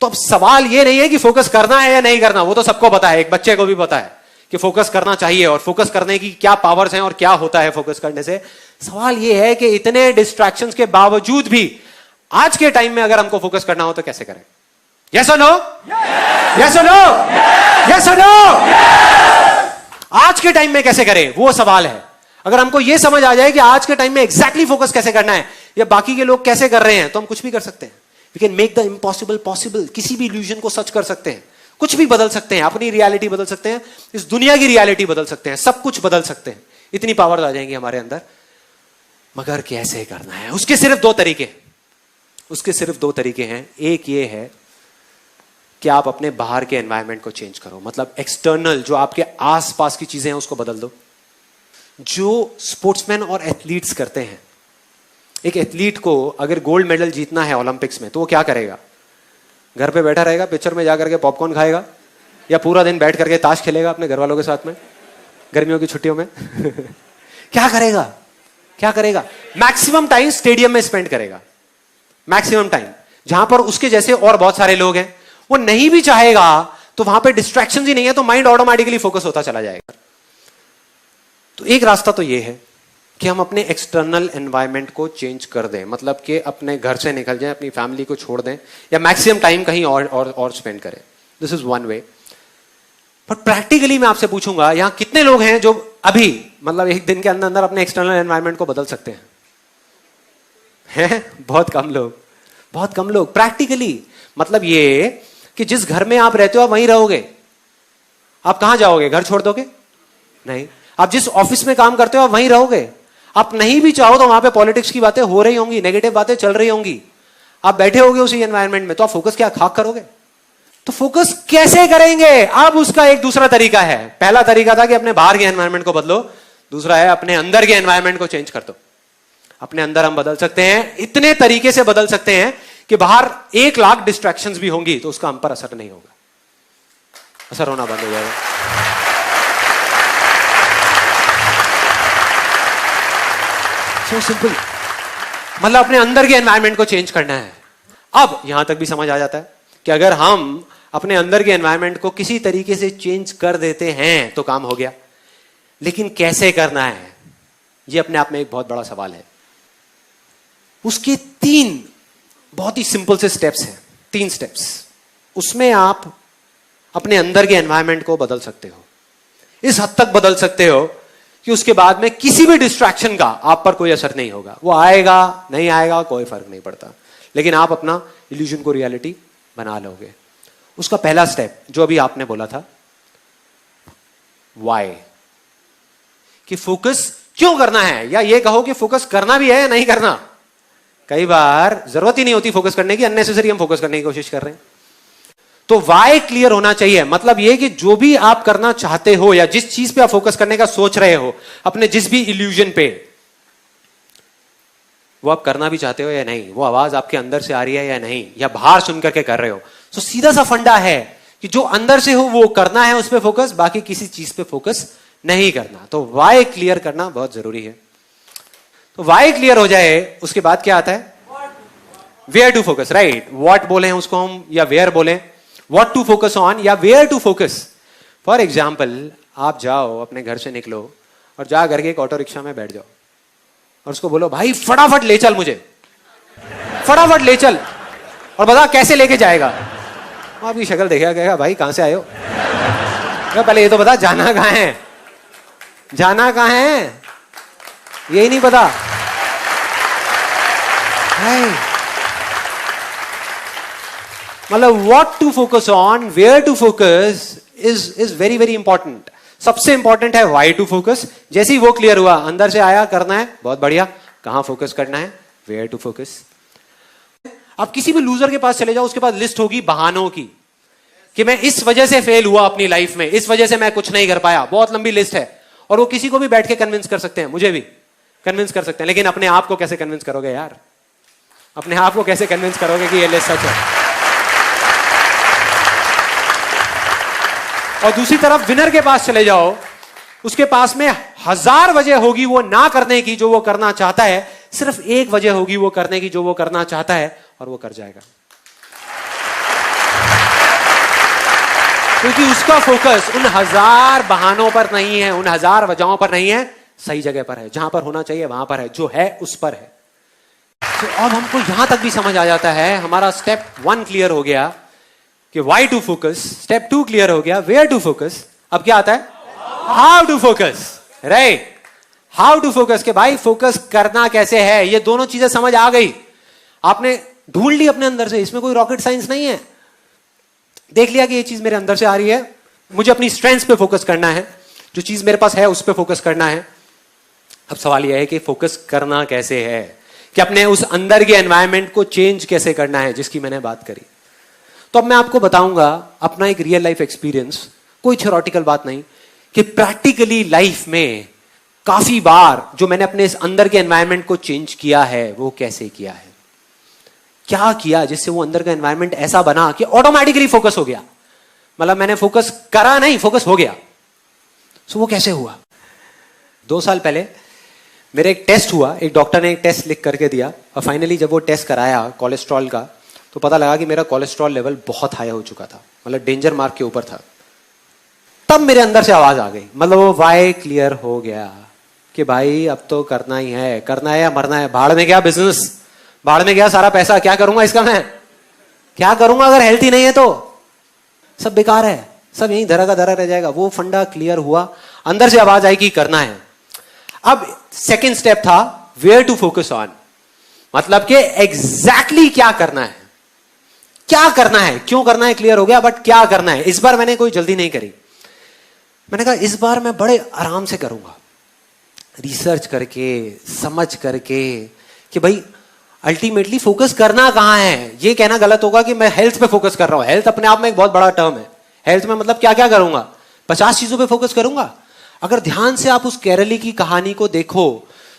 तो अब सवाल ये नहीं है कि फोकस करना है या नहीं करना, वो तो सबको पता है, एक बच्चे को भी पता है कि फोकस करना चाहिए और फोकस करने की क्या पावर्स हैं और क्या होता है फोकस करने से। सवाल ये है कि इतने डिस्ट्रैक्शंस के बावजूद भी आज के टाइम में अगर हमको फोकस करना हो तो कैसे करें? यस और नो? यस और नो? यस और नो? आज के टाइम में कैसे करें, वो सवाल है। अगर हमको यह समझ आ जाए कि आज के टाइम में एग्जैक्टली फोकस कैसे करना है या बाकी के लोग कैसे कर रहे हैं, तो हम कुछ भी कर सकते हैं। We can make the impossible possible. किसी भी इल्यूजन को सच कर सकते हैं, कुछ भी बदल सकते हैं, अपनी रियलिटी बदल सकते हैं, इस दुनिया की रियलिटी बदल सकते हैं, सब कुछ बदल सकते हैं। इतनी पावर आ जाएंगी हमारे अंदर। मगर कैसे करना है, उसके सिर्फ दो तरीके हैं। एक ये है कि आप अपने बाहर के एनवायरनमेंट को चेंज करो, मतलब एक्सटर्नल जो आपके आसपास की चीजें हैं उसको बदल दो। जो स्पोर्ट्समैन और एथलीट्स करते हैं, एक एथलीट को अगर गोल्ड मेडल जीतना है ओलंपिक्स में तो वो क्या करेगा? घर पे बैठा रहेगा, पिक्चर में जाकर के पॉपकॉर्न खाएगा, या पूरा दिन बैठ करके ताश खेलेगा अपने घर वालों के साथ में गर्मियों की छुट्टियों में? क्या करेगा? मैक्सिमम टाइम स्टेडियम में स्पेंड करेगा, मैक्सिमम टाइम, जहां पर उसके जैसे और बहुत सारे लोग हैं। वो नहीं भी चाहेगा तो वहां पे डिस्ट्रैक्शन ही नहीं है, तो माइंड ऑटोमेटिकली फोकस होता चला जाएगा। तो एक रास्ता तो ये है कि हम अपने एक्सटर्नल एनवायरनमेंट को चेंज कर दें, मतलब कि अपने घर से निकल जाएं, अपनी फैमिली को छोड़ दें, या मैक्सिमम टाइम कहीं और स्पेंड करें। This is one way. पर प्रैक्टिकली मैं आपसे पूछूंगा, यहां कितने लोग हैं जो अभी मतलब एक दिन के अंदर अंदर अपने एक्सटर्नल एनवायरनमेंट को बदल सकते हैं? बहुत कम लोग। प्रैक्टिकली मतलब ये कि जिस घर में आप रहते हो आप वहीं रहोगे। आप कहां जाओगे? घर छोड़ दोगे? नहीं। आप जिस ऑफिस में काम करते हो आप वहीं रहोगे। आप नहीं भी चाहो तो वहां पे पॉलिटिक्स की बातें हो रही होंगी, नेगेटिव बातें चल रही होंगी, आप बैठे होगे उसी एनवायरनमेंट में, तो आप फोकस क्या खाक करोगे? तो फोकस कैसे करेंगे? अब उसका एक दूसरा तरीका है। पहला तरीका था कि अपने बाहर के एनवायरनमेंट को बदलो, दूसरा है अपने अंदर के एनवायरनमेंट को चेंज कर दो। अपने अंदर हम बदल सकते हैं, इतने तरीके से बदल सकते हैं कि बाहर 1 लाख डिस्ट्रैक्शंस भी होंगी तो उसका हम पर असर नहीं होगा, असर होना बंद हो जाएगा। सो सिंपल, मतलब अपने अंदर के एनवायरनमेंट को चेंज करना है। अब यहां तक भी समझ आ जाता है कि अगर हम अपने अंदर के एनवायरनमेंट को किसी तरीके से चेंज कर देते हैं तो काम हो गया। लेकिन कैसे करना है, यह अपने आप में एक बहुत बड़ा सवाल है। उसके 3 बहुत ही सिंपल से स्टेप्स हैं, 3 स्टेप्स। उसमें आप अपने अंदर के एनवायरनमेंट को बदल सकते हो, इस हद तक बदल सकते हो कि उसके बाद में किसी भी डिस्ट्रैक्शन का आप पर कोई असर नहीं होगा। वो आएगा नहीं आएगा कोई फर्क नहीं पड़ता, लेकिन आप अपना इल्यूजन को रियलिटी बना लोगे। उसका पहला स्टेप जो अभी आपने बोला था, वाई, कि फोकस क्यों करना है, या ये कहो कि फोकस करना भी है या नहीं करना। कई बार जरूरत ही नहीं होती फोकस करने की, अननेसेसरी हम फोकस करने की कोशिश कर रहे हैं। तो वाई क्लियर होना चाहिए। मतलब यह कि जो भी आप करना चाहते हो या जिस चीज पे आप फोकस करने का सोच रहे हो, अपने जिस भी इल्यूजन पे, वो आप करना भी चाहते हो या नहीं, वो आवाज आपके अंदर से आ रही है या नहीं, या बाहर सुन करके कर रहे हो। तो सीधा सा फंडा है कि जो अंदर से हो वो करना है, उस पर फोकस, बाकी किसी चीज पे फोकस नहीं करना। तो वाई क्लियर करना बहुत जरूरी है। तो वाई क्लियर हो जाए उसके बाद क्या आता है? Where to focus, right. What बोले उसको हम, या वेयर बोले, व्हाट टू फोकस ऑन या where to focus. For example, आप जाओ अपने घर से निकलो और जा करके एक ऑटो रिक्शा में बैठ जाओ और उसको बोलो भाई फटाफट ले चल मुझे, फटाफट ले चल, और बता कैसे लेके जाएगा। आपकी शक्ल देखा कहेगा भाई कहां से आए हो, पहले ये तो बता जाना कहां है, जाना कहां है, यही नहीं पता। मतलब what to focus on, where to focus is very very important. सबसे इंपॉर्टेंट है वाई टू फोकस। जैसे ही वो क्लियर हुआ, अंदर से आया करना है, बहुत बढ़िया, कहां फोकस करना है, वेयर टू फोकस। आप किसी भी लूजर के पास चले जाओ, उसके पास लिस्ट होगी बहानों की कि मैं इस वजह से फेल हुआ अपनी लाइफ में, इस वजह से मैं कुछ नहीं कर पाया, बहुत लंबी लिस्ट है। और वो किसी को भी बैठ के कन्विंस कर सकते हैं, मुझे भी कन्विंस कर सकते हैं। लेकिन अपने आप को कैसे कन्विंस करोगे यार, अपने आप को कैसे कन्विंस करोगे कि ये लिस्ट सच है। और दूसरी तरफ विनर के पास चले जाओ, उसके पास में 1000 वजह होगी वो ना करने की जो वो करना चाहता है, सिर्फ एक वजह होगी वो करने की जो वो करना चाहता है, और वो कर जाएगा। क्योंकि उसका फोकस उन हजार बहानों पर नहीं है, उन हजार वजहों पर नहीं है, सही जगह पर है, जहां पर होना चाहिए वहां पर है, जो है उस पर है। तो अब हमको यहां तक भी समझ आ जाता है, हमारा स्टेप 1 क्लियर हो गया कि why to focus, step 2 clear हो गया वेयर टू फोकस, अब क्या आता है how to focus, right. How to focus के भाई फोकस करना कैसे है, ये दोनों चीजें समझ आ गई, आपने ढूंढ ली अपने अंदर से, इसमें कोई रॉकेट साइंस नहीं है। देख लिया कि ये चीज मेरे अंदर से आ रही है, मुझे अपनी स्ट्रेंथ्स पे फोकस करना है, जो चीज मेरे पास है उस पे फोकस करना है। अब सवाल यह है कि फोकस करना कैसे है, कि अपने उस अंदर के एनवायरनमेंट को चेंज कैसे करना है, जिसकी मैंने बात करी। तो अब मैं आपको बताऊंगा अपना एक रियल लाइफ एक्सपीरियंस, कोई थ्योरेटिकल बात नहीं, कि प्रैक्टिकली लाइफ में काफी बार जो मैंने अपने इस अंदर के एनवायरनमेंट को चेंज किया है वो कैसे किया है, क्या किया जिससे वो अंदर का एनवायरनमेंट ऐसा बना कि ऑटोमेटिकली फोकस हो गया। मतलब मैंने फोकस करा नहीं, फोकस हो गया। सो वो कैसे हुआ? 2 साल पहले मेरे एक टेस्ट हुआ, एक डॉक्टर ने एक टेस्ट लिख करके दिया, और फाइनली जब वो टेस्ट कराया कोलेस्ट्रॉल का, तो पता लगा कि मेरा कोलेस्ट्रॉल लेवल बहुत हाई हो चुका था, मतलब डेंजर मार्क के ऊपर था। तब मेरे अंदर से आवाज आ गई, मतलब वो वाई क्लियर हो गया कि भाई अब तो करना ही है, करना है या मरना है, भाड़ में गया बिजनेस, भाड़ में गया सारा पैसा, क्या करूंगा इसका, मैं क्या करूंगा अगर हेल्थी नहीं है तो, सब बेकार है, सब यहीं धरा का धरा रह जाएगा। वो फंडा क्लियर हुआ, अंदर से आवाज आई कि करना है। अब सेकेंड स्टेप था वेयर टू फोकस ऑन, मतलब कि एग्जैक्टली क्या करना है, क्या करना है, क्यों करना है क्लियर हो गया, बट क्या करना है। इस बार मैंने कोई जल्दी नहीं करी, मैंने कहा इस बार मैं बड़े आराम से करूंगा, रिसर्च करके समझ करके कि भाई अल्टीमेटली फोकस करना कहां है। ये कहना गलत होगा कि मैं हेल्थ पे फोकस कर रहा हूं, हेल्थ अपने आप में एक बहुत बड़ा टर्म है। हेल्थ में मतलब क्या क्या करूंगा, 50 चीजों पे फोकस करूंगा। अगर ध्यान से आप उस केरली की कहानी को देखो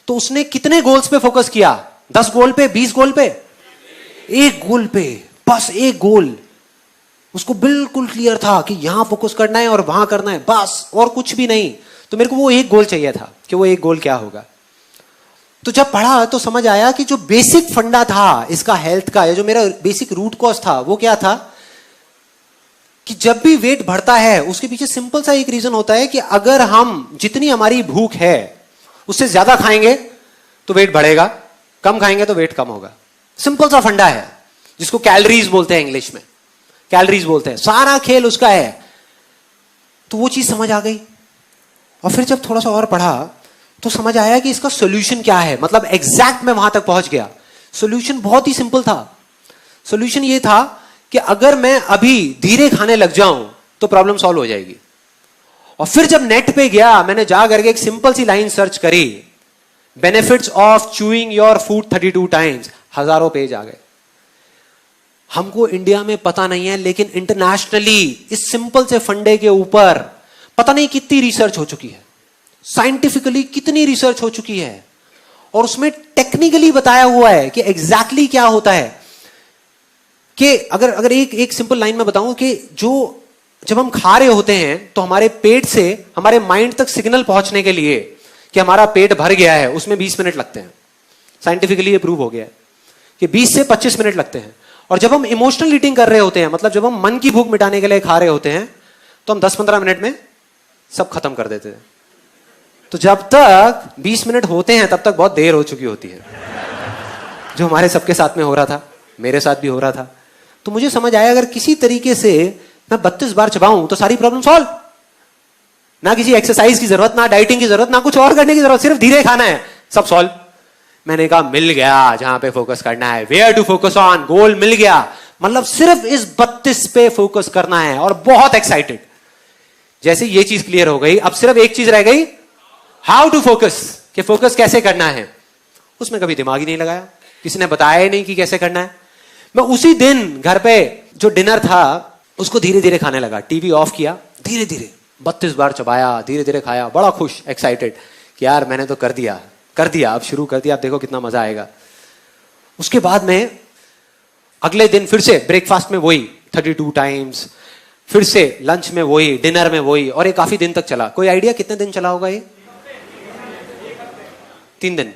तो उसने कितने गोल्स पे फोकस किया, 10 गोल पे, 20 गोल पे, एक गोल पे, बस एक गोल। उसको बिल्कुल क्लियर था कि यहां फोकस करना है और वहां करना है, बस, और कुछ भी नहीं। तो मेरे को वो एक गोल चाहिए था कि वो एक गोल क्या होगा। तो जब पढ़ा तो समझ आया कि जो बेसिक फंडा था इसका हेल्थ का, या जो मेरा बेसिक रूट कॉज था, वो क्या था कि जब भी वेट बढ़ता है उसके पीछे सिंपल सा एक रीजन होता है कि अगर हम जितनी हमारी भूख है उससे ज्यादा खाएंगे तो वेट बढ़ेगा, कम खाएंगे तो वेट कम होगा। सिंपल सा फंडा है जिसको कैलोरीज बोलते हैं, इंग्लिश में कैलोरीज बोलते हैं, सारा खेल उसका है। तो वो चीज समझ आ गई, और फिर जब थोड़ा सा और पढ़ा तो समझ आया कि इसका सॉल्यूशन क्या है, मतलब एग्जैक्ट मैं वहां तक पहुंच गया। सॉल्यूशन बहुत ही सिंपल था। सॉल्यूशन ये था कि अगर मैं अभी धीरे खाने लग जाऊं तो प्रॉब्लम सॉल्व हो जाएगी। और फिर जब नेट पे गया, मैंने जा करके एक सिंपल सी लाइन सर्च करी, benefits of chewing your food 32 times, हजारों पेज आ गए। हमको इंडिया में पता नहीं है, लेकिन इंटरनेशनली इस सिंपल से फंडे के ऊपर पता नहीं कितनी रिसर्च हो चुकी है, साइंटिफिकली कितनी रिसर्च हो चुकी है, और उसमें टेक्निकली बताया हुआ है कि एग्जैक्टली क्या होता है। कि अगर एक सिंपल लाइन में बताऊं कि जब हम खा रहे होते हैं तो हमारे पेट से हमारे माइंड तक सिग्नल पहुंचने के लिए कि हमारा पेट भर गया है, उसमें 20 मिनट लगते हैं। साइंटिफिकली ये प्रूव हो गया है कि 20 से 25 मिनट लगते हैं। और जब हम इमोशनल ईटिंग कर रहे होते हैं, मतलब जब हम मन की भूख मिटाने के लिए खा रहे होते हैं, तो हम 10-15 मिनट में सब खत्म कर देते हैं। तो जब तक 20 मिनट होते हैं तब तक बहुत देर हो चुकी होती है, जो हमारे सबके साथ में हो रहा था, मेरे साथ भी हो रहा था। तो मुझे समझ आया अगर किसी तरीके से मैं 32 बार चबाऊं तो सारी प्रॉब्लम सॉल्व, ना किसी एक्सरसाइज की जरूरत, ना डाइटिंग की जरूरत, ना कुछ और करने की जरूरत, सिर्फ धीरे खाना है, सब सॉल्व। मैंने कहा मिल गया जहां पे फोकस करना है, वेयर टू फोकस ऑन, गोल मिल गया, मतलब सिर्फ इस 32 पे फोकस करना है, और बहुत एक्साइटेड। जैसे ये चीज क्लियर हो गई, अब सिर्फ एक चीज रह गई, हाउ टू फोकस, कि फोकस कैसे करना है। उसमें कभी दिमाग ही नहीं लगाया, किसी ने बताया ही नहीं कि कैसे करना है। मैं उसी दिन घर पे जो डिनर था उसको धीरे धीरे खाने लगा, टीवी ऑफ किया, धीरे धीरे 32 बार चबाया, धीरे धीरे खाया, बड़ा खुश, एक्साइटेड कि यार मैंने तो कर दिया, अब शुरू कर दिया, अब देखो कितना मजा आएगा। उसके बाद में अगले दिन फिर से ब्रेकफास्ट में वही 32 टाइम्स, फिर से लंच में वही, डिनर में वही, और ये काफी दिन तक चला। कोई आइडिया कितने दिन चला होगा ये? 3 दिन।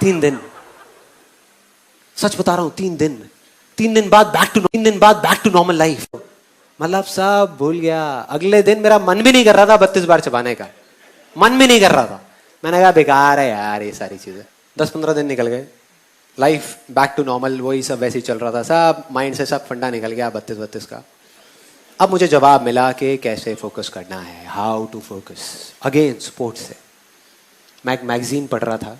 3 दिन, सच बता रहा हूं, 3 दिन। 3 दिन बाद बैक टू नॉर्मल लाइफ। मतलब सब भूल गया। अगले दिन मेरा मन भी नहीं कर रहा था 32 बार चबाने का, मन भी नहीं कर रहा था। मैंने कहा बेकार है यार ये सारी चीजें। 10-15 दिन निकल गए, लाइफ बैक टू नॉर्मल, वही सब वैसे ही चल रहा था, सब माइंड से सब फंडा निकल गया 32 का। अब मुझे जवाब मिला कि कैसे फोकस करना है, how to focus. Again sports से मैं एक मैगजीन पढ़ रहा था,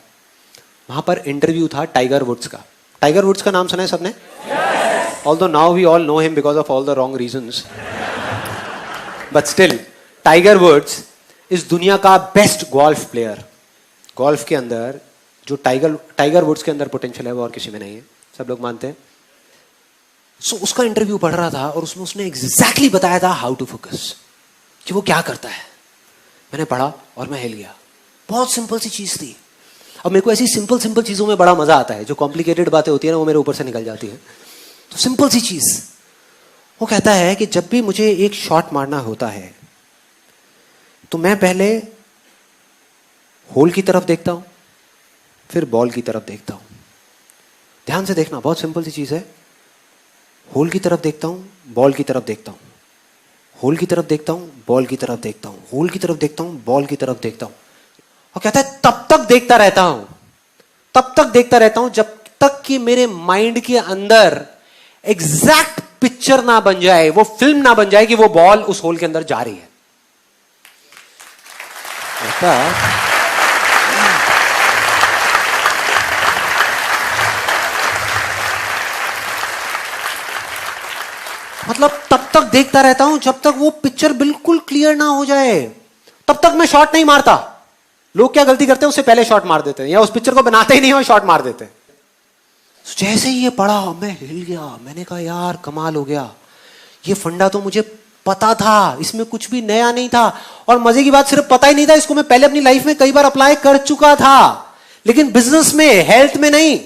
वहां पर इंटरव्यू था टाइगर वुड्स का। टाइगर वुड्स का नाम सुना है सबने? Although now we all know him because of all the wrong reasons, but still Tiger Woods इस दुनिया का बेस्ट गोल्फ प्लेयर। गोल्फ के अंदर जो टाइगर वुड्स के अंदर पोटेंशियल है वो और किसी में नहीं है, सब लोग मानते हैं। सो उसका इंटरव्यू पढ़ रहा था और उसमें उसने एग्जैक्टली बताया था हाउ टू फोकस, कि वो क्या करता है। मैंने पढ़ा और मैं हिल गया। बहुत सिंपल सी चीज थी। अब मेरे को ऐसी सिंपल सिंपल चीजों में बड़ा मजा आता है, जो कॉम्प्लिकेटेड बातें होती है ना वो मेरे ऊपर से निकल जाती है। तो सिंपल सी चीज, वो कहता है कि जब भी मुझे एक शॉट मारना होता है तो मैं पहले होल की तरफ देखता हूं, फिर बॉल की तरफ देखता हूं। ध्यान से देखना, बहुत सिंपल सी चीज है। होल की तरफ देखता हूं, बॉल की तरफ देखता हूं, होल की तरफ देखता हूं, बॉल की तरफ देखता हूं, होल की तरफ देखता हूं, बॉल की तरफ देखता हूं। और कहता है तब तक देखता रहता हूं, तब तक देखता रहता हूं जब तक कि मेरे माइंड के अंदर एग्जैक्ट पिक्चर ना बन जाए, वो फिल्म ना बन जाए कि वो बॉल उस होल के अंदर जा रही है। मतलब तब तक देखता रहता हूं जब तक वो पिक्चर बिल्कुल क्लियर ना हो जाए, तब तक मैं शॉट नहीं मारता। लोग क्या गलती करते हैं, उससे पहले शॉट मार देते हैं, या उस पिक्चर को बनाते ही नहीं और शॉट मार देते हैं। जैसे ही ये पढ़ा मैं हिल गया। मैंने कहा यार कमाल हो गया, ये फंडा तो मुझे पता था, इसमें कुछ भी नया नहीं था। और मजे की बात, सिर्फ पता ही नहीं था, इसको मैं पहले अपनी लाइफ में कई बार अप्लाई कर चुका था, लेकिन बिजनेस में, हेल्थ में नहीं।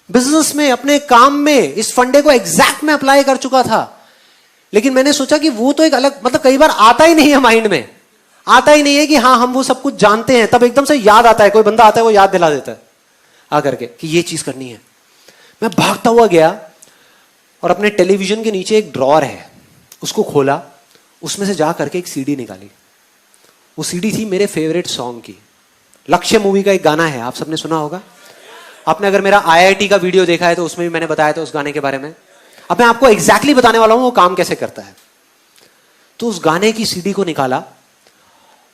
बिजनेस में, अपने काम में इस फंडे को एग्जैक्ट में अप्लाई कर चुका था। लेकिन मैंने सोचा कि वो तो एक अलग, मतलब कई बार आता ही नहीं है माइंड में, आता ही नहीं है कि हाँ हम वो सब कुछ जानते हैं। तब एकदम से याद आता है, कोई बंदा आता है वो याद दिला देता है आकर के कि ये चीज करनी है। मैं भागता हुआ गया और अपने टेलीविजन के नीचे एक ड्रॉअर है, उसको खोला, उसमें से जा करके एक सीडी निकाली। वो सीडी थी मेरे फेवरेट सॉन्ग की। लक्ष्य मूवी का एक गाना है, आप सबने सुना होगा। आपने अगर मेरा IIT का वीडियो देखा है तो उसमें भी मैंने बताया था उस गाने के बारे में। अब मैं आपको एग्जैक्टली बताने वाला हूं वो काम कैसे करता है। तो उस गाने की सीडी को निकाला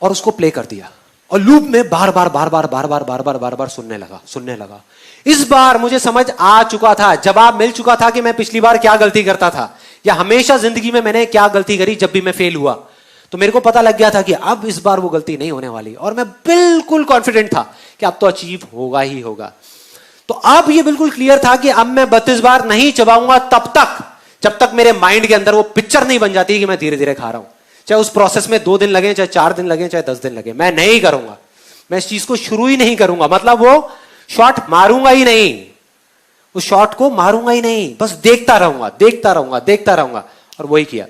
और उसको प्ले कर दिया और लूप में बार बार सुनने लगा। इस बार मुझे समझ आ चुका था, जवाब मिल चुका था कि मैं पिछली बार क्या गलती करता था, या हमेशा जिंदगी में मैंने क्या गलती करी जब भी मैं फेल हुआ। तो मेरे को पता लग गया था कि अब इस बार वो गलती नहीं होने वाली, और मैं बिल्कुल कॉन्फिडेंट था कि अब तो अचीव होगा ही होगा। तो अब ये बिल्कुल क्लियर था कि अब मैं 32 बार नहीं चबाऊंगा तब तक जब तक मेरे माइंड के अंदर वो पिक्चर नहीं बन जाती कि मैं धीरे धीरे खा रहा हूं। चाहे उस प्रोसेस में 2 दिन लगे, चाहे 4 दिन लगे, चाहे 10 दिन लगे, मैं नहीं करूंगा। मैं इस चीज को शुरू ही नहीं करूंगा, मतलब वो शॉट मारूंगा ही नहीं, उस शॉट को मारूंगा ही नहीं, बस देखता रहूंगा। और वही किया।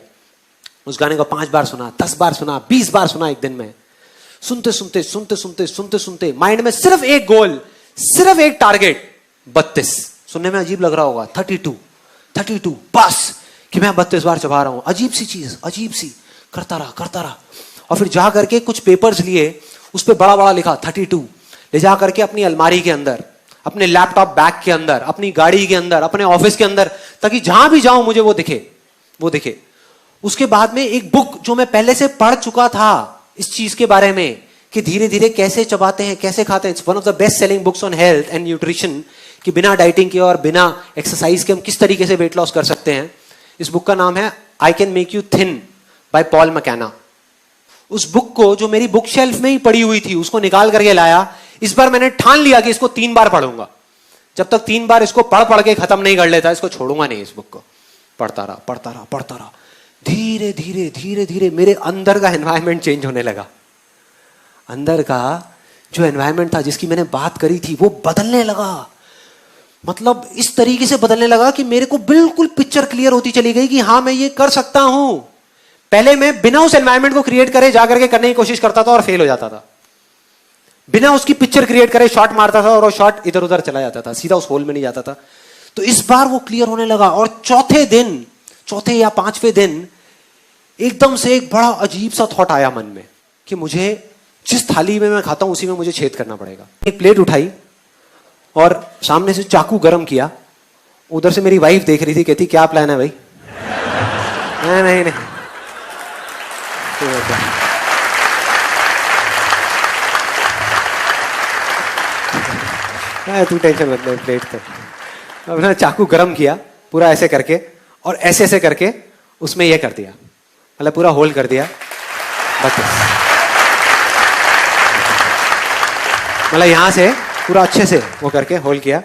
उस गाने को 5 बार सुना, 10 बार सुना, 20 बार सुना एक दिन में। सुनते माइंड में सिर्फ एक गोल, सिर्फ एक टारगेट, 32। सुनने में अजीब लग रहा होगा, 32 बस, कि मैं 32 बार चबा रहा हूं। अजीब सी चीज, अजीब सी, करता रहा। और फिर जा करके कुछ पेपर्स लिए, उस पर बड़ा बड़ा लिखा 32, ले जा करके अपनी अलमारी के अंदर, अपने लैपटॉप बैग के अंदर, अपनी गाड़ी के अंदर, अपने ऑफिस के अंदर, ताकि जहां भी जाऊं मुझे वो दिखे। उसके बाद में एक बुक जो मैं पहले से पढ़ चुका था इस चीज के बारे में, कि धीरे धीरे कैसे चबाते हैं, कैसे खाते हैं। It's one of the best selling books on health and nutrition, कि बिना डाइटिंग के और बिना एक्सरसाइज के हम किस तरीके से वेट लॉस कर सकते हैं। इस बुक का नाम है I can make you thin by Paul McKenna. उस बुक को, जो मेरी बुक शेल्फ में ही पड़ी हुई थी, उसको निकाल करके लाया। इस बार मैंने ठान लिया कि इसको 3 बार पढ़ूंगा। जब तक 3 बार इसको पढ़ के खत्म नहीं कर लेता, इसको छोड़ूंगा नहीं। इस बुक को पढ़ता रहा। धीरे धीरे मेरे अंदर का एनवायरनमेंट चेंज होने लगा। अंदर का जो एनवायरनमेंट था, जिसकी मैंने बात करी थी, वो बदलने लगा। मतलब इस तरीके से बदलने लगा कि मेरे को बिल्कुल पिक्चर क्लियर होती चली गई कि हाँ मैं ये कर सकता हूं। पहले मैं बिना उस एनवायरनमेंट को क्रिएट करे जाकर के करने की कोशिश करता था और फेल हो जाता था। बिना उसकी पिक्चर क्रिएट करे शॉट मारता था और वो शॉट इधर उधर चला जाता था, सीधा उस होल में नहीं जाता था। तो इस बार वो क्लियर होने लगा। और चौथे या 5वें दिन एकदम से एक बड़ा अजीब सा थॉट आया मन में कि मुझे जिस थाली में मैं खाता हूं उसी में मुझे छेद करना पड़ेगा। एक प्लेट उठाई और सामने से चाकू गरम किया। उधर से मेरी वाइफ देख रही थी, कहती क्या प्लान है भाई? नहीं नहीं तू टेंशन मत ले, प्लेट तो अपना चाकू गरम किया पूरा ऐसे करके, और ऐसे ऐसे करके उसमें ये कर दिया, मतलब पूरा होल्ड कर दिया। बस मतलब यहां से पूरा अच्छे से वो करके होल्ड किया।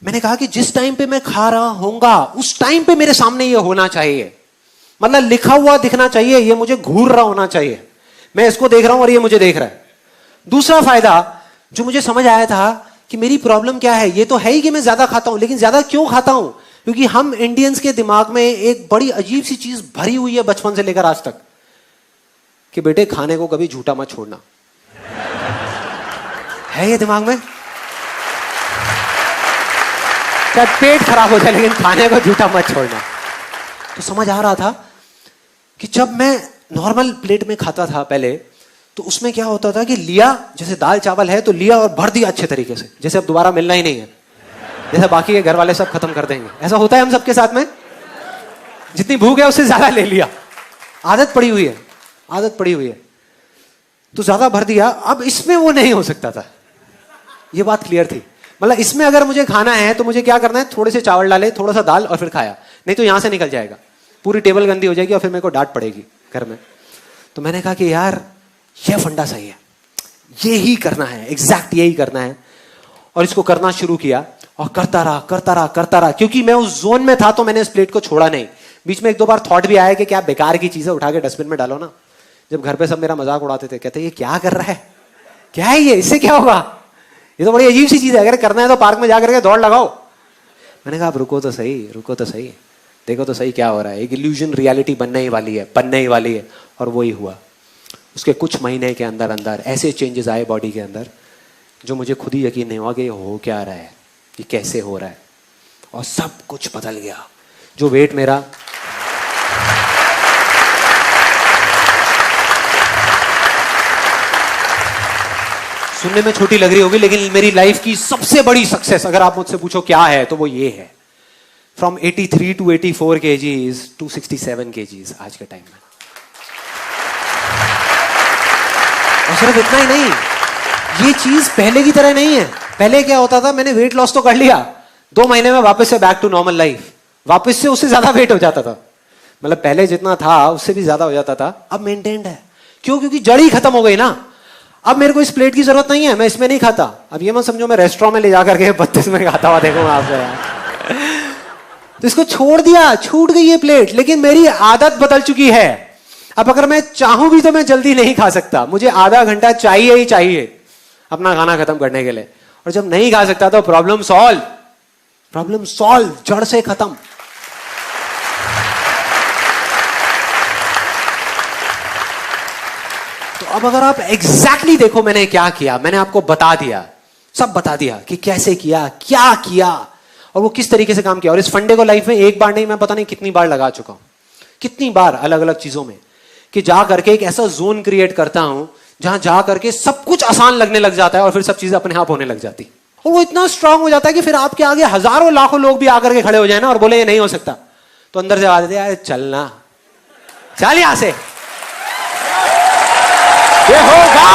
मैंने कहा कि जिस टाइम पे मैं खा रहा होऊंगा उस टाइम पे मेरे सामने ये होना चाहिए, मतलब लिखा हुआ दिखना चाहिए, ये मुझे घूर रहा होना चाहिए, मैं इसको देख रहा हूं और ये मुझे देख रहा है। दूसरा फायदा जो मुझे समझ आया था कि मेरी प्रॉब्लम क्या है, ये तो है ही कि मैं ज्यादा खाता हूं, लेकिन ज्यादा क्यों खाता हूं? क्योंकि हम इंडियंस के दिमाग में एक बड़ी अजीब सी चीज भरी हुई है बचपन से लेकर आज तक कि बेटे खाने को कभी झूठा मत छोड़ना। है ये दिमाग में, चाहे पेट खराब हो जाए लेकिन खाने को झूठा मत छोड़ना। तो समझ आ रहा था कि जब मैं नॉर्मल प्लेट में खाता था पहले, तो उसमें क्या होता था कि लिया, जैसे दाल चावल है तो लिया और भर दिया अच्छे तरीके से, जैसे अब दोबारा मिलना ही नहीं है, जैसे बाकी के घर वाले सब खत्म कर देंगे। ऐसा होता है हम सबके साथ में, जितनी भूख है उससे ज्यादा ले लिया, आदत पड़ी हुई है, आदत पड़ी हुई है, तो ज्यादा भर दिया। अब इसमें वो नहीं हो सकता था, ये बात क्लियर थी। मतलब इसमें अगर मुझे खाना है तो मुझे क्या करना है, थोड़े से चावल डाले, थोड़ा सा दाल और फिर खाया, नहीं तो यहां से निकल जाएगा, पूरी टेबल गंदी हो जाएगी और फिर मेरे को डांट पड़ेगी घर में। तो मैंने कहा कि यार ये फंडा सही है, ये ही करना है, एग्जैक्ट यही करना है। और इसको करना शुरू किया और करता रहा करता रहा करता रहा, क्योंकि मैं उस जोन में था तो मैंने इस प्लेट को छोड़ा नहीं। बीच में एक दो बार थॉट भी आया कि क्या बेकार की चीजें उठा के डस्टबिन में डालो ना। जब घर पे सब मेरा मजाक उड़ाते थे, कहते ये क्या कर रहा है, क्या है ये, इससे क्या होगा, ये तो बड़ी अजीब सी चीज है, अगर करना है तो पार्क में जाकर के दौड़ लगाओ। मैंने कहा रुको तो सही, रुको तो सही, देखो तो सही क्या हो रहा है। एक इल्यूजन रियलिटी बनने ही वाली है, बनने ही वाली है। और वो ही हुआ। उसके कुछ महीने के अंदर अंदर ऐसे चेंजेस आए बॉडी के अंदर जो मुझे खुद ही यकीन नहीं हुआ कि ये हो क्या रहा है, ये कैसे हो रहा है, और सब कुछ बदल गया। जो वेट मेरा सुनने में छोटी लग रही होगी, लेकिन मेरी लाइफ की सबसे बड़ी सक्सेस अगर आप मुझसे पूछो क्या है तो वो ये है, from 83 to 84 kgs to 67 kgs आज के टाइम में। और सिर्फ इतना ही नहीं, ये चीज पहले की तरह नहीं है। पहले क्या होता था, मैंने वेट लॉस तो कर लिया, 2 महीने में वापस से बैक टू नॉर्मल लाइफ, वापस से उससे ज्यादा वेट हो जाता था, मतलब पहले जितना था उससे भी ज्यादा हो जाता था। अब मेंटेन्ड है, क्यों? क्योंकि जड़ ही खत्म हो गई ना। अब मेरे को इस प्लेट की जरूरत नहीं है, मैं इसमें नहीं खाता। अब ये मत समझो मैं रेस्टोरेंट में ले जाकर के 32 में खाता हुआ देखूंगा आपको यार। तो इसको छोड़ दिया, छूट गई ये प्लेट, लेकिन मेरी आदत बदल चुकी है। अब अगर मैं चाहूं भी तो मैं जल्दी नहीं खा सकता, मुझे आधा घंटा चाहिए ही चाहिए अपना खाना खत्म करने के लिए। और जब नहीं खा सकता तो प्रॉब्लम सॉल्व, प्रॉब्लम सॉल्व, जड़ से खत्म। तो अब अगर आप एग्जैक्टली देखो मैंने क्या किया, मैंने आपको बता दिया, सब बता दिया कि कैसे किया, क्या किया और वो किस तरीके से काम किया। और इस फंडे को लाइफ में एक बार नहीं, मैं पता नहीं कितनी बार लगा चुका हूं, कितनी बार अलग अलग चीजों में, कि जा करके एक ऐसा जोन क्रिएट करता हूं जहां जा करके सब कुछ आसान लगने लग जाता है और फिर सब चीजें अपने आप होने लग जाती। और वो इतना स्ट्रांग हो जाता है कि फिर आपके आगे हजारों लाखों लोग भी आकर के खड़े हो जाए ना और बोले ये नहीं हो सकता, तो अंदर से आ जाते यार चलना, चल यहां से, ये होगा।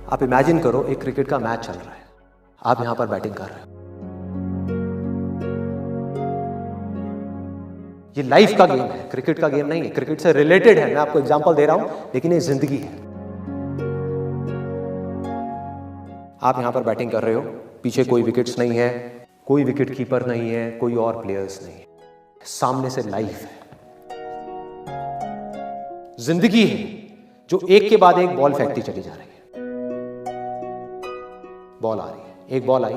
आप इमेजिन करो एक क्रिकेट का मैच चल रहा है, आप यहां पर बैटिंग कर रहे हो। ये लाइफ का गेम है, क्रिकेट का गेम नहीं है, क्रिकेट से रिलेटेड है, मैं आपको एग्जांपल दे रहा हूं, लेकिन ये जिंदगी है। आप यहां पर बैटिंग कर रहे हो, पीछे कोई विकेट्स नहीं है, कोई विकेट कीपर नहीं है, कोई और प्लेयर्स नहीं है, सामने से लाइफ है, जिंदगी है जो एक के बाद एक बॉल फेंकती चली जा रही है। बॉल आ रही है, एक बॉल आई,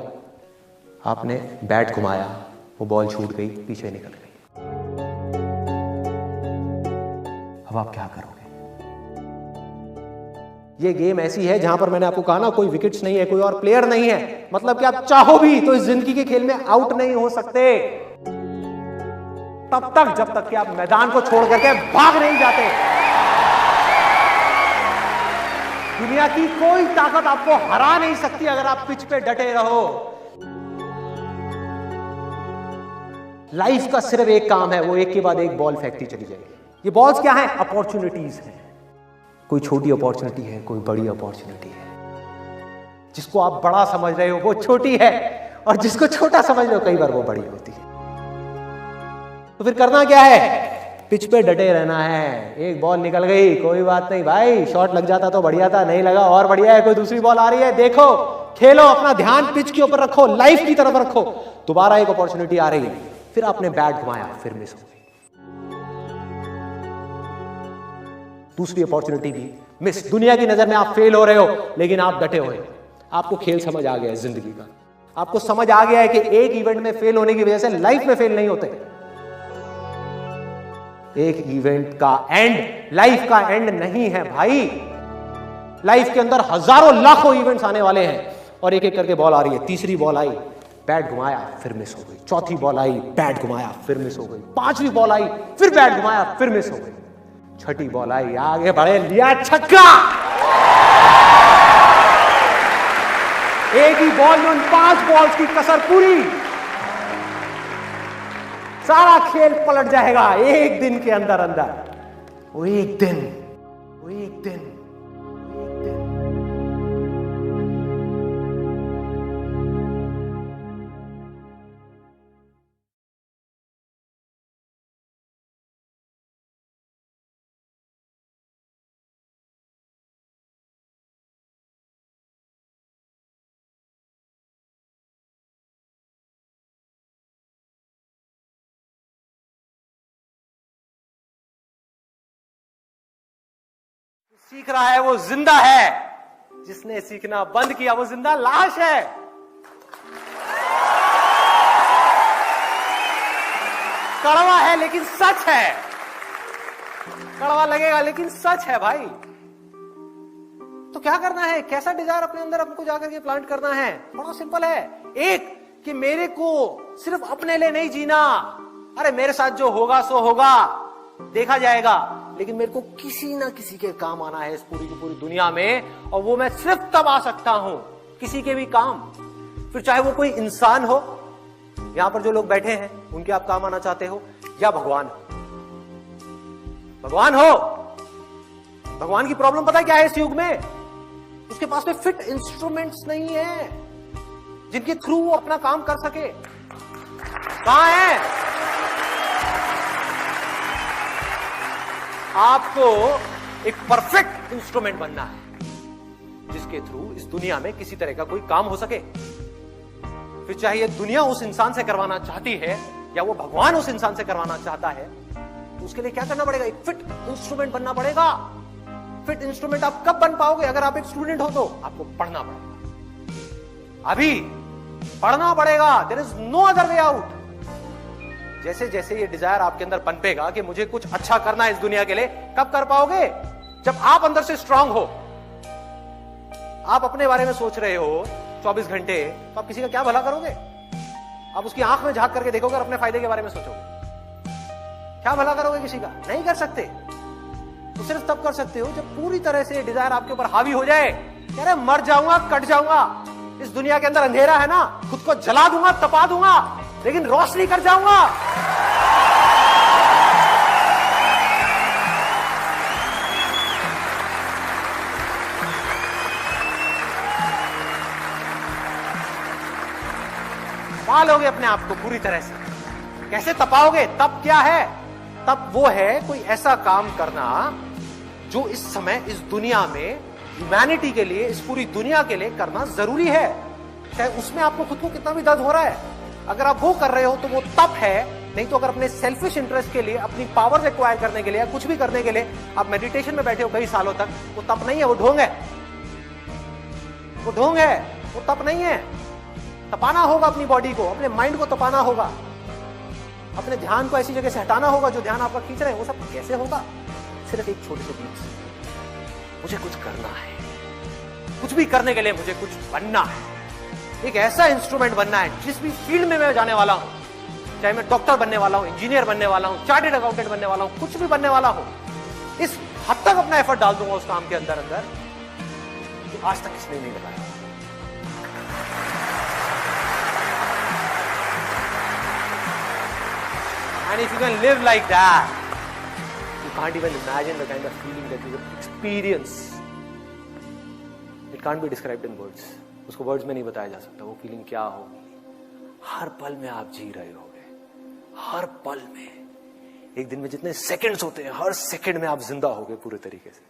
आपने बैट घुमाया, वो बॉल छूट गई, पीछे निकल गई। अब आप क्या करोगे? ये गेम ऐसी है जहां पर मैंने आपको कहा ना, कोई विकेट्स नहीं है, कोई और प्लेयर नहीं है, मतलब कि आप चाहो भी तो इस जिंदगी के खेल में आउट नहीं हो सकते तब तक जब तक कि आप मैदान को छोड़ करके भाग नहीं जाते। दुनिया की कोई ताकत आपको हरा नहीं सकती अगर आप पिच पे डटे रहो। लाइफ का सिर्फ एक काम है, वो एक के बाद एक बॉल फेंकती चली जाएगी। ये बॉल्स क्या है? अपॉर्चुनिटीज हैं। कोई छोटी अपॉर्चुनिटी है, कोई बड़ी अपॉर्चुनिटी है। जिसको आप बड़ा समझ रहे हो वो छोटी है, और जिसको छोटा समझ रहे हो कई बार वो बड़ी होती है। तो फिर करना क्या है? पिच पे डटे रहना है। एक बॉल निकल गई, कोई बात नहीं भाई, शॉट लग जाता तो बढ़िया था, नहीं लगा और बढ़िया है। कोई दूसरी बॉल आ रही है, देखो, खेलो, अपना ध्यान पिच के ऊपर रखो, लाइफ की तरफ रखो। दोबारा एक अपॉर्चुनिटी आ रही है, फिर आपने बैट घुमाया, फिर मिस हो गई। दूसरी अपॉर्चुनिटी भी मिस। दुनिया की नजर में आप फेल हो रहे हो, लेकिन आप डटे हुए हो। आपको खेल समझ आ गया है जिंदगी का। आपको समझ आ गया है कि एक इवेंट में फेल होने की वजह से लाइफ में फेल नहीं होते। एक इवेंट का एंड लाइफ का एंड नहीं है भाई। लाइफ के अंदर हजारों लाखों इवेंट्स आने वाले हैं, और एक एक करके बॉल आ रही है। तीसरी बॉल आई, बैट घुमाया, फिर मिस हो गई। चौथी बॉल आई, बैट घुमाया, फिर मिस हो गई। पांचवी बॉल आई, फिर बैट घुमाया, फिर मिस हो गई। छठी बॉल आई, आगे बढ़े, लिया छक्का। एक ही बॉल में उन 5 बॉल्स की कसर पूरी। सारा खेल पलट जाएगा एक दिन के अंदर अंदर। वो एक दिन सीख रहा है वो जिंदा है, जिसने सीखना बंद किया वो जिंदा लाश है। कड़वा है लेकिन सच है, कड़वा लगेगा लेकिन सच है भाई। तो क्या करना है? कैसा डिजायर अपने अंदर हमको जाकर के प्लांट करना है? बड़ा सिंपल है। एक, कि मेरे को सिर्फ अपने लिए नहीं जीना। अरे मेरे साथ जो होगा सो होगा, देखा जाएगा, लेकिन मेरे को किसी ना किसी के काम आना है इस पूरी की पूरी दुनिया में, और वो मैं सिर्फ तब आ सकता हूं किसी के भी काम। फिर चाहे वो कोई इंसान हो, यहां पर जो लोग बैठे हैं उनके आप काम आना चाहते हो, या भगवान हो। भगवान की प्रॉब्लम पता है क्या है इस युग में? उसके पास में फिट इंस्ट्रूमेंट्स नहीं है जिनके थ्रू वो अपना काम कर सके। कहां है? आपको एक परफेक्ट इंस्ट्रूमेंट बनना है जिसके थ्रू इस दुनिया में किसी तरह का कोई काम हो सके। फिर चाहे ये दुनिया उस इंसान से करवाना चाहती है या वो भगवान उस इंसान से करवाना चाहता है, तो उसके लिए क्या करना पड़ेगा? एक फिट इंस्ट्रूमेंट बनना पड़ेगा। फिट इंस्ट्रूमेंट आप कब बन पाओगे? अगर आप एक स्टूडेंट हो तो आपको पढ़ना पड़ेगा, अभी पढ़ना पड़ेगा। There is no other way out. जैसे जैसे ये डिजायर आपके अंदर पनपेगा कि मुझे कुछ अच्छा करना है इस दुनिया के लिए, कब कर पाओगे? जब आप अंदर से स्ट्रांग हो। आप अपने बारे में सोच रहे हो 24 घंटे, तो आप किसी का क्या भला करोगे? आप उसकी आंख में झांक करके देखोगे और अपने फायदे के बारे में सोचोगे। क्या भला करोगे किसी का? नहीं कर सकते। तो सिर्फ तब कर सकते हो जब पूरी तरह से डिजायर आपके ऊपर हावी हो जाए। कह रहे मर जाऊंगा, कट जाऊंगा, इस दुनिया के अंदर अंधेरा है ना, खुद को जला दूंगा, तपा दूंगा, लेकिन रोशनी कर जाऊंगा। पालोगे अपने आप को पूरी तरह से। कैसे तपाओगे? तब क्या है? तब वो है कोई ऐसा काम करना जो इस समय इस दुनिया में ह्यूमैनिटी के लिए, इस पूरी दुनिया के लिए करना जरूरी है। चाहे उसमें आपको खुद को कितना भी दर्द हो रहा है, अगर आप वो कर रहे हो तो वो तप है। नहीं तो अगर अपने सेल्फिश इंटरेस्ट के लिए, अपनी पावर एक्वायर करने के लिए, कुछ भी करने के लिए आप मेडिटेशन में बैठे हो कई सालों तक, वो तप नहीं है, वो ढोंग है। वो ढोंग है, वो तप नहीं है। तपाना होगा अपनी बॉडी को, अपने माइंड को तपाना होगा। अपने ध्यान को ऐसी जगह से हटाना होगा जो ध्यान आपका खींच रहे हैं। वो सब कैसे होगा? सिर्फ एक छोटे से बीज से। मुझे कुछ करना है, कुछ भी करने के लिए मुझे कुछ बनना है, एक ऐसा इंस्ट्रूमेंट बनना है जिस भी फील्ड में मैं जाने वाला हूं, चाहे मैं डॉक्टर बनने वाला हूं, इंजीनियर बनने वाला हूं, चार्टर्ड अकाउंटेंट बनने वाला हूं, कुछ भी बनने वाला हूं, इस हद तक अपना एफर्ट डाल दूंगा उस काम के अंदर जो आज तक किसने नहीं लगाया। And if you can live like that, you can't even imagine the kind of feeling that you will experience. It can't be described in words. उसको वर्ड्स में नहीं बताया जा सकता वो फीलिंग क्या होगी। हर पल में आप जी रहे होगे, हर पल में। एक दिन में जितने सेकंड्स होते हैं, हर सेकंड में आप जिंदा होगे पूरे तरीके से।